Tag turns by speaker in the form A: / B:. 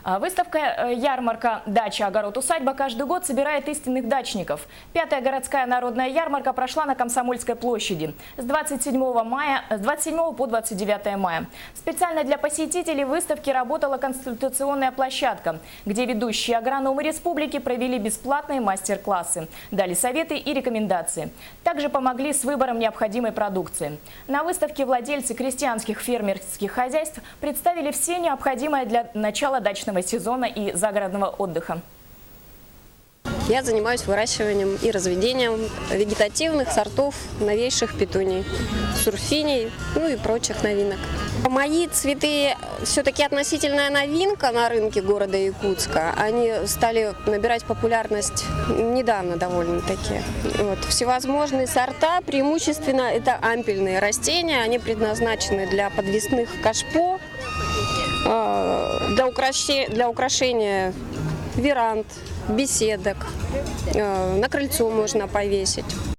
A: Выставка-ярмарка «Дача, огород, усадьба» каждый год собирает истинных дачников. Пятая городская народная ярмарка прошла на Комсомольской площади с 27 по 29 мая. Специально для посетителей выставки работала консультационная площадка, где ведущие агрономы республики провели бесплатные мастер-классы, дали советы и рекомендации. Также помогли с выбором необходимой продукции. На выставке владельцы крестьянских фермерских хозяйств представили все необходимое для начала дачного сезона и загородного отдыха.
B: Я занимаюсь выращиванием и разведением вегетативных сортов новейших петуний, сурфиний, ну и прочих новинок. Мои цветы все-таки относительная новинка на рынке города Якутска. Они стали набирать популярность недавно довольно-таки. Всевозможные сорта, преимущественно это ампельные растения. Они предназначены для подвесных кашпо, для украшения веранд, беседок. На крыльцо можно повесить.